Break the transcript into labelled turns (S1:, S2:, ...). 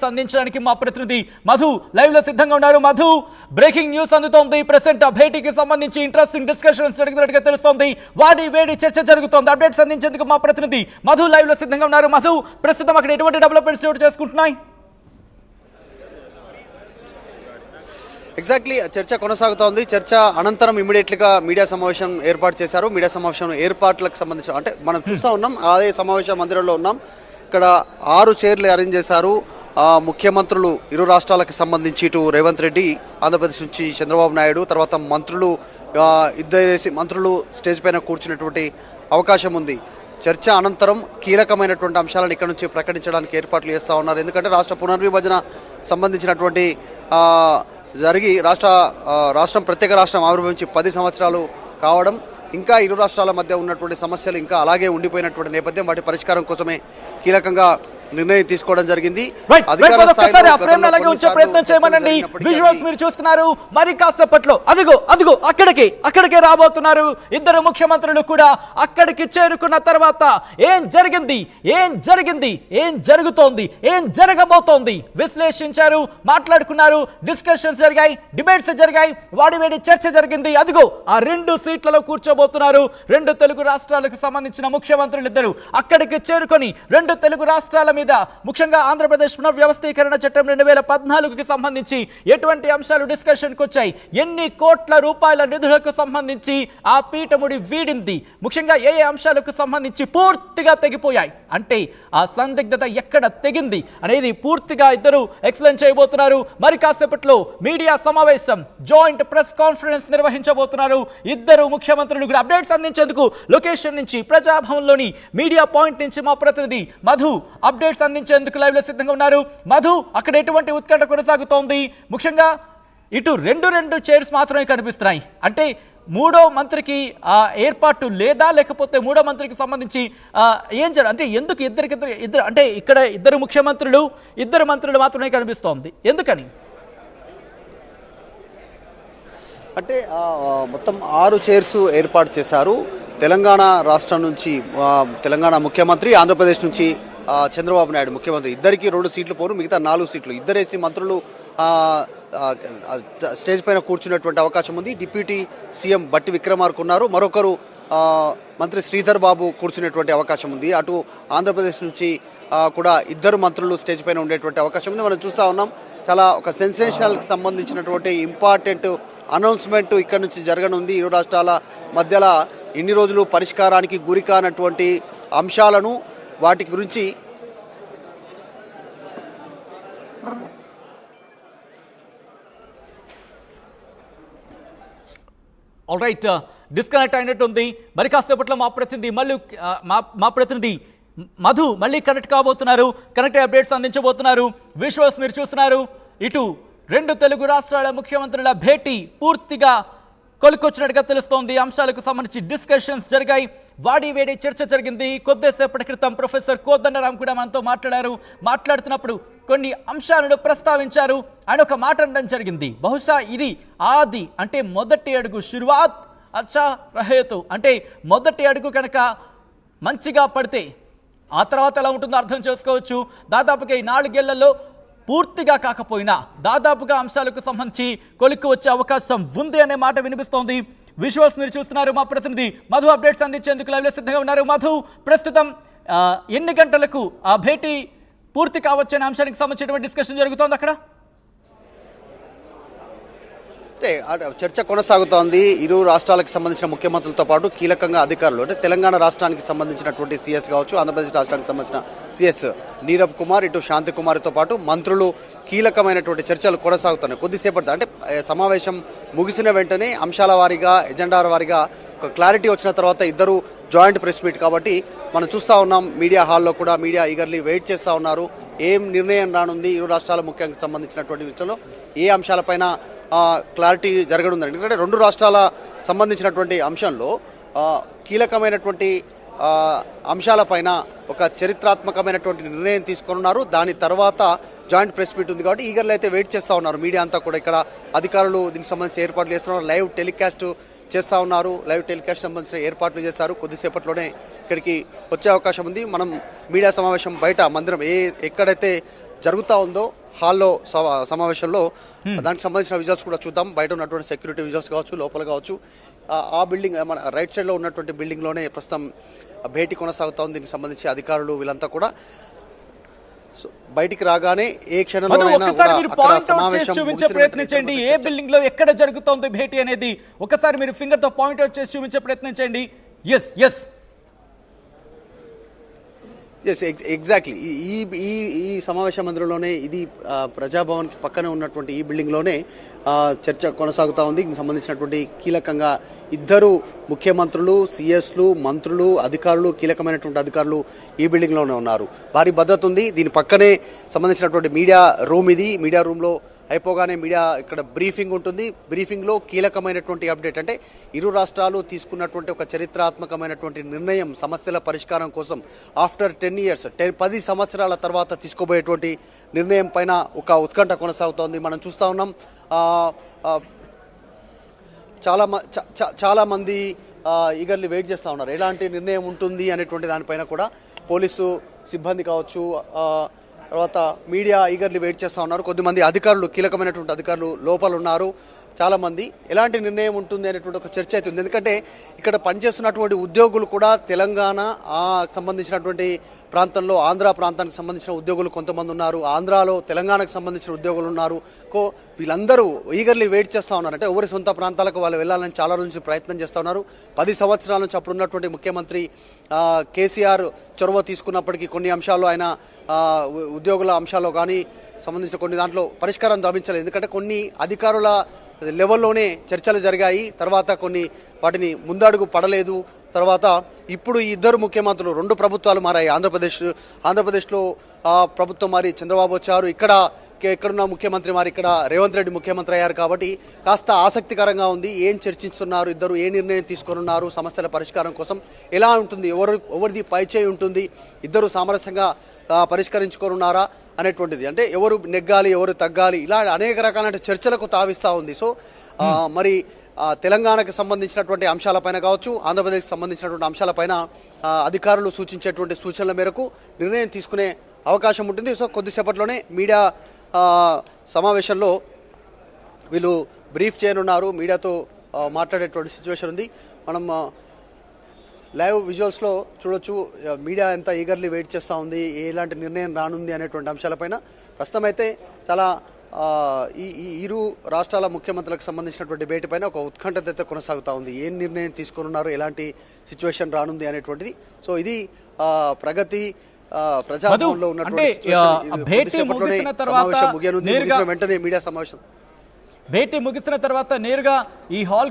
S1: Updates అందించడానికి మా ప్రతినిధి మధు లైవ్ లో సిద్ధంగా ఉన్నారు. మధు, బ్రేకింగ్ న్యూస్ అందుతోంది. ప్రెసెంట్ భేటీకి సంబంధించి ఇంట్రెస్టింగ్ డిస్కషన్స్ జరుగుతున్నట్టుగా తెలుస్తోంది. వాడి వేడి చర్చ జరుగుతోంది. అప్డేట్స్ అందించేందుకు మా ప్రతినిధి మధు లైవ్ లో సిద్ధంగా ఉన్నారు. మధు, ప్రస్తుతం అక్కడ ఎటువంటి డెవలప్మెంట్స్ చోటు చేసుకుంటున్నాయి?
S2: ఎగ్జాక్ట్లీ చర్చ కొనసాగుతోంది. చర్చ అనంతరం ఇమీడియట్గా మీడియా సమావేశం ఏర్పాటు చేశారు. మీడియా సమావేశం ఏర్పాట్లకు సంబంధించిన అంటే మనం చూస్తూ ఉన్నాం, అదే సమావేశ మందిరంలో ఉన్నాం. ఇక్కడ 6 చైర్లు అరేంజ్ చేశారు. ముఖ్యమంత్రులు ఇరు రాష్ట్రాలకు సంబంధించి ఇటు రేవంత్ రెడ్డి, ఆంధ్రప్రదేశ్ నుంచి చంద్రబాబు నాయుడు, తర్వాత మంత్రులు ఇద్దరేసి మంత్రులు స్టేజ్ పైన కూర్చున్నటువంటి అవకాశం ఉంది. చర్చ అనంతరం కీలకమైనటువంటి అంశాలను ఇక్కడ నుంచి ప్రకటించడానికి ఏర్పాట్లు చేస్తూ ఉన్నారు. ఎందుకంటే రాష్ట్ర పునర్విభజన సంబంధించినటువంటి జరిగి రాష్ట్రం ప్రత్యేక రాష్ట్రం ఆవిర్భవించి 10 సంవత్సరాలు కావడం, ఇంకా ఇరు రాష్ట్రాల మధ్య ఉన్నటువంటి సమస్యలు ఇంకా అలాగే ఉండిపోయినటువంటి నేపథ్యం, వాటి పరిష్కారం కోసమే కీలకంగా నిర్ణయం తీసుకోవడం జరిగింది.
S1: మీరు చూస్తున్నారు, మరి కాసేపట్లో అదిగో అక్కడికే రాబోతున్నారు ఇద్దరు ముఖ్యమంత్రులు కూడా. అక్కడికి చేరుకున్న తర్వాత ఏం జరుగుతోంది, ఏం జరగబోతోంది విశ్లేషించారు, మాట్లాడుకున్నారు, డిస్కషన్స్ జరిగాయి, డిబేట్స్ జరిగాయి, వాడివేడి చర్చ జరిగింది. అదిగో ఆ 2 సీట్లలో కూర్చోబోతున్నారు 2 తెలుగు రాష్ట్రాలకు సంబంధించిన ముఖ్యమంత్రులు ఇద్దరు. అక్కడికి చేరుకొని 2 తెలుగు రాష్ట్రాల మీద, ముఖ్యంగా ఆంధ్రప్రదేశ్ పునర్వ్యవస్థీకరణ చట్టం 2014కి సంబంధించి ఎటువంటి అంశాలు డిస్కషన్కి వచ్చాయి, ఎన్ని కోట్ల రూపాయల నిధులకు సంబంధించి ఆ పీఠముడి వీడింది, ముఖ్యంగా ఏ అంశాలకు సంబంధించి పూర్తిగా తెగిపోయాయి, అంటే ఆ సందిగ్ధత ఎక్కడ తెగింది అనేది పూర్తిగా ఇద్దరు ఎక్స్ప్లెయిన్ చేయబోతున్నారు. మరి కాసేపట్లో మీడియా సమావేశం, జాయింట్ ప్రెస్ కాన్ఫరెన్స్ నిర్వహించబోతున్నారు ఇద్దరు ముఖ్యమంత్రులు కూడా. అప్డేట్స్ అందించేందుకు లొకేషన్ నుంచి, ప్రజాభవన్లోని మీడియా పాయింట్ నుంచి మా ప్రతినిధి మధు అప్డేట్స్ అందించేందుకు లైవ్ లో సిద్ధంగా ఉన్నారు. మధు, అక్కడ ఎటువంటి ఉత్కంఠ కొనసాగుతోంది? ముఖ్యంగా ఇటు రెండు చైర్స్ మాత్రమే కనిపిస్తున్నాయి, అంటే మూడో మంత్రికి ఏర్పాటు లేదా, లేకపోతే మూడో మంత్రికి సంబంధించి ఏం అంటే ఎందుకు ఇద్దరు అంటే ఇక్కడ ఇద్దరు మంత్రులు మాత్రమే కనిపిస్తోంది, ఎందుకని?
S2: అంటే మొత్తం 6 చైర్స్ ఏర్పాటు చేశారు. తెలంగాణ రాష్ట్రం నుంచి తెలంగాణ ముఖ్యమంత్రి, ఆంధ్రప్రదేశ్ నుంచి చంద్రబాబు నాయుడు ముఖ్యమంత్రి, ఇద్దరికి 2 సీట్లు పోను, మిగతా 4 సీట్లు ఇద్దరేసి మంత్రులు స్టేజ్ పైన కూర్చున్నటువంటి అవకాశం ఉంది. డిప్యూటీ సీఎం బట్టి విక్రమార్క ఉన్నారు, మరొకరు మంత్రి శ్రీధర్ బాబు కూర్చునేటువంటి అవకాశం ఉంది. అటు ఆంధ్రప్రదేశ్ నుంచి కూడా 2 మంత్రులు స్టేజ్ పైన ఉండేటువంటి అవకాశం ఉంది. మనం చూస్తూ ఉన్నాం, చాలా ఒక సెన్సేషనల్కి సంబంధించినటువంటి ఇంపార్టెంట్ అనౌన్స్మెంట్ ఇక్కడ నుంచి జరగనుంది. ఇరు రాష్ట్రాల మధ్యలో ఇన్ని రోజులు పరిష్కారానికి గురి కానటువంటి అంశాలను, వాటి గురించి
S1: ఆల్రైట్, డిస్కనెక్ట్ అయినట్టుంది. మరి కాసేపట్లో మా ప్రతినిధి మధు మళ్ళీ కనెక్ట్ కాబోతున్నారు, కనెక్ట్ అప్డేట్స్ అందించబోతున్నారు. విశ్వాస్ మీరు చూస్తున్నారు, ఇటు 2 తెలుగు రాష్ట్రాల ముఖ్యమంత్రుల భేటీ పూర్తిగా కొలుకొచ్చినట్టుగా తెలుస్తోంది. అంశాలకు సంబంధించి డిస్కషన్స్ జరిగాయి, వాడివేడి చర్చ జరిగింది. కొద్దిసేపటి క్రితం ప్రొఫెసర్ కోదండరాం కూడా మనతో మాట్లాడుతున్నప్పుడు కొన్ని అంశాలను ప్రస్తావించారు. ఆయన ఒక మాట అనడం జరిగింది, బహుశా ఇది ఆది అంటే మొదటి అడుగు, శురువాత్ అచ్చా రహేతు, అంటే మొదటి అడుగు కనుక మంచిగా పడితే ఆ తర్వాత ఎలా ఉంటుందో అర్థం చేసుకోవచ్చు. దాదాపుగా ఈ 4 ఏళ్లలో పూర్తిగా కాకపోయినా దాదాపుగా అంశాలకు సంబంధించి కొలిక్కి వచ్చే అవకాశం ఉంది అనే మాట వినిపిస్తోంది. విజువల్స్ మీరు చూస్తున్నారు, మా ప్రతినిధి మధు అప్డేట్స్ అందించేందుకు లైవ్లో సిద్ధంగా ఉన్నారు. మధు, ప్రస్తుతం ఎన్ని గంటలకు ఆ భేటీ పూర్తి కావచ్చనే అంశానికి సంబంధించినటువంటి డిస్కషన్ జరుగుతోంది అక్కడ?
S2: చర్చ కొనసాగుతోంది. ఇరు రాష్ట్రాలకు సంబంధించిన ముఖ్యమంత్రులతో పాటు కీలకంగా అధికారులు, అంటే తెలంగాణ రాష్ట్రానికి సంబంధించినటువంటి సిఎస్ కావచ్చు, ఆంధ్రప్రదేశ్ రాష్ట్రానికి సంబంధించిన సిఎస్ నీరబ్ కుమార్, ఇటు శాంతి కుమార్తో పాటు మంత్రులు కీలకమైనటువంటి చర్చలు కొనసాగుతున్నాయి. కొద్దిసేపటి అంటే సమావేశం ముగిసిన వెంటనే అంశాల వారీగా, ఎజెండాల వారీగా ఒక క్లారిటీ వచ్చిన తర్వాత ఇద్దరు జాయింట్ ప్రెస్ మీట్ కాబట్టి మనం చూస్తూ ఉన్నాం. మీడియా హాల్లో కూడా మీడియా ఈగర్లీ వెయిట్ చేస్తూ ఉన్నారు. ఏం నిర్ణయం రానుంది, ఇరు రాష్ట్రాల ముఖ్యంగా సంబంధించినటువంటి విషయంలో ఏ అంశాలపైన క్లారిటీ జరగనుంది. ఎందుకంటే 2 రాష్ట్రాల సంబంధించినటువంటి అంశంలో కీలకమైనటువంటి అంశాలపైన ఒక చరిత్రాత్మకమైనటువంటి నిర్ణయం తీసుకున్నారు. దాని తర్వాత జాయింట్ ప్రెస్ మీట్ ఉంది కాబట్టి ఈగర్లు అయితే వెయిట్ చేస్తూ ఉన్నారు. మీడియా అంతా కూడా ఇక్కడ అధికారులు దీనికి సంబంధించి ఏర్పాట్లు చేస్తున్నారు, లైవ్ టెలికాస్ట్ చేస్తూ ఉన్నారు, లైవ్ టెలికాస్ట్ సంబంధించిన ఏర్పాట్లు చేస్తారు. కొద్దిసేపట్లోనే ఇక్కడికి వచ్చే అవకాశం ఉంది. మనం మీడియా సమావేశం బయట మందిరం ఎక్కడైతే జరుగుతూ ఉందో హాల్లో సమావేశంలో దానికి సంబంధించిన విజువల్స్ కూడా చూద్దాం. బయట ఉన్నటువంటి సెక్యూరిటీ విజువల్స్ కావచ్చు, లోపల కావచ్చు. ఆ బిల్డింగ్ మన రైట్ సైడ్లో ఉన్నటువంటి బిల్డింగ్లోనే ప్రస్తుతం భేటీ కొనసాగుతూ ఉంది. దీనికి సంబంధించి అధికారులు వీళ్ళంతా కూడా బయటికి రాగానే ఏ క్షణంలోనైనా
S1: చూపించే ప్రయత్నించండి. ఏ బిల్డింగ్ లో ఎక్కడ జరుగుతోంది భేటీ అనేది ఒకసారి మీరు ఫింగర్ తో పాయింట్ అవుట్ చేసి చూపించే ప్రయత్నించండి. ఎస్ ఎస్
S2: ఎస్ ఎగ్జాక్ట్లీ ఈ సమావేశ మందిరంలోనే, ఇది ప్రజాభవన్కి పక్కనే ఉన్నటువంటి ఈ బిల్డింగ్లోనే చర్చ కొనసాగుతూ ఉంది. దీనికి సంబంధించినటువంటి కీలకంగా ఇద్దరు ముఖ్యమంత్రులు, సిఎస్లు, మంత్రులు, అధికారులు, కీలకమైనటువంటి అధికారులు ఈ బిల్డింగ్లోనే ఉన్నారు. భారీ భద్రత ఉంది. దీని పక్కనే సంబంధించినటువంటి మీడియా రూమ్ ఇది. మీడియా రూమ్లో అయిపోగానే మీడియా ఇక్కడ బ్రీఫింగ్ ఉంటుంది. బ్రీఫింగ్లో కీలకమైనటువంటి అప్డేట్ అంటే ఇరు రాష్ట్రాలు తీసుకున్నటువంటి ఒక చరిత్రాత్మకమైనటువంటి నిర్ణయం, సమస్యల పరిష్కారం కోసం ఆఫ్టర్ 10 years 10 సంవత్సరాల తర్వాత తీసుకోబోయేటువంటి నిర్ణయం పైన ఒక ఉత్కంఠ కొనసాగుతోంది. మనం చూస్తూ ఉన్నాం. చాలామంది ఈగర్లీ వెయిట్ చేస్తూ ఉన్నారు ఎలాంటి నిర్ణయం ఉంటుంది అనేటువంటి దానిపైన కూడా. పోలీసు సిబ్బంది కావచ్చు, తర్వాత మీడియా ఈగర్లీ వెయిట్ చేస్తూ ఉన్నారు. కొద్దిమంది అధికారులు, కీలకమైనటువంటి అధికారులు లోపల ఉన్నారు. చాలామంది ఎలాంటి నిర్ణయం ఉంటుంది అనేటువంటి ఒక చర్చ అవుతుంది. ఎందుకంటే ఇక్కడ పనిచేస్తున్నటువంటి ఉద్యోగులు కూడా తెలంగాణ సంబంధించినటువంటి ప్రాంతంలో, ఆంధ్ర ప్రాంతానికి సంబంధించిన ఉద్యోగులు కొంతమంది ఉన్నారు. ఆంధ్రాలో తెలంగాణకు సంబంధించిన ఉద్యోగులు ఉన్నారు. వీళ్ళందరూ ఈగర్లీ వెయిట్ చేస్తూ ఉన్నారు. అంటే ఎవరి సొంత ప్రాంతాలకు వాళ్ళు వెళ్ళాలని చాలా రోజుల నుంచి ప్రయత్నం చేస్తూ ఉన్నారు. 10 సంవత్సరాల నుంచి అప్పుడు ఉన్నటువంటి ముఖ్యమంత్రి కేసీఆర్ చొరవ తీసుకున్నప్పటికీ కొన్ని అంశాల్లో ఆయన ఉద్యోగుల అంశాల్లో కానీ సంబంధించిన కొన్ని దాంట్లో పరిష్కారం లభించలేదు. ఎందుకంటే కొన్ని అధికారుల లెవెల్లోనే చర్చలు జరిగాయి. తర్వాత కొన్ని వాటిని ముందడుగు పడలేదు. తర్వాత ఇప్పుడు ఈ ఇద్దరు ముఖ్యమంత్రులు, 2 ప్రభుత్వాలు మారాయి. ఆంధ్రప్రదేశ్లో ప్రభుత్వం మారి చంద్రబాబు వచ్చారు. ఎక్కడున్న ముఖ్యమంత్రి మారి ఇక్కడ రేవంత్ రెడ్డి ముఖ్యమంత్రి అయ్యారు. కాబట్టి కాస్త ఆసక్తికరంగా ఉంది. ఏం చర్చిస్తున్నారు ఇద్దరు, ఏ నిర్ణయం తీసుకొనున్నారు, సమస్యల పరిష్కారం కోసం ఎలా ఉంటుంది, ఎవరిది పైచేయి ఉంటుంది, ఇద్దరు సామరస్యంగా పరిష్కరించుకోనున్నారా అనేటువంటిది. అంటే ఎవరు నెగ్గాలి, ఎవరు తగ్గాలి, ఇలా అనేక రకాలైన చర్చలకు తావిస్తూ ఉంది. సో మరి తెలంగాణకు సంబంధించినటువంటి అంశాలపైన కావచ్చు, ఆంధ్రప్రదేశ్కి సంబంధించినటువంటి అంశాలపైన అధికారులు సూచించేటువంటి సూచనల మేరకు నిర్ణయం తీసుకునే అవకాశం ఉంటుంది. సో కొద్దిసేపట్లోనే మీడియా సమావేశంలో వీళ్ళు బ్రీఫ్ చేయనున్నారు. మీడియాతో మాట్లాడేటువంటి సిచ్యువేషన్ ఉంది. మనం లైవ్ విజువల్స్లో చూడొచ్చు మీడియా ఎంత ఈగర్లీ వెయిట్ చేస్తూ ఉంది, ఎలాంటి నిర్ణయం రానుంది అనేటువంటి అంశాలపైన. ప్రస్తుతం అయితే చాలా ఈ ఇరు రాష్ట్రాల ముఖ్యమంత్రులకు సంబంధించినటువంటి భేటీ పైన ఒక ఉత్కంఠత అయితే కొనసాగుతూ ఉంది. ఏం నిర్ణయం తీసుకున్నారు, ఎలాంటి సిచ్యువేషన్ రానుంది అనేటువంటిది. సో ఇది ప్రగతి ప్రజాభవన్లో ఉన్నటువంటి వెంటనే మీడియా సమావేశం
S1: భేటీ ముగిసిన తర్వాత నేరుగా ఈ హాల్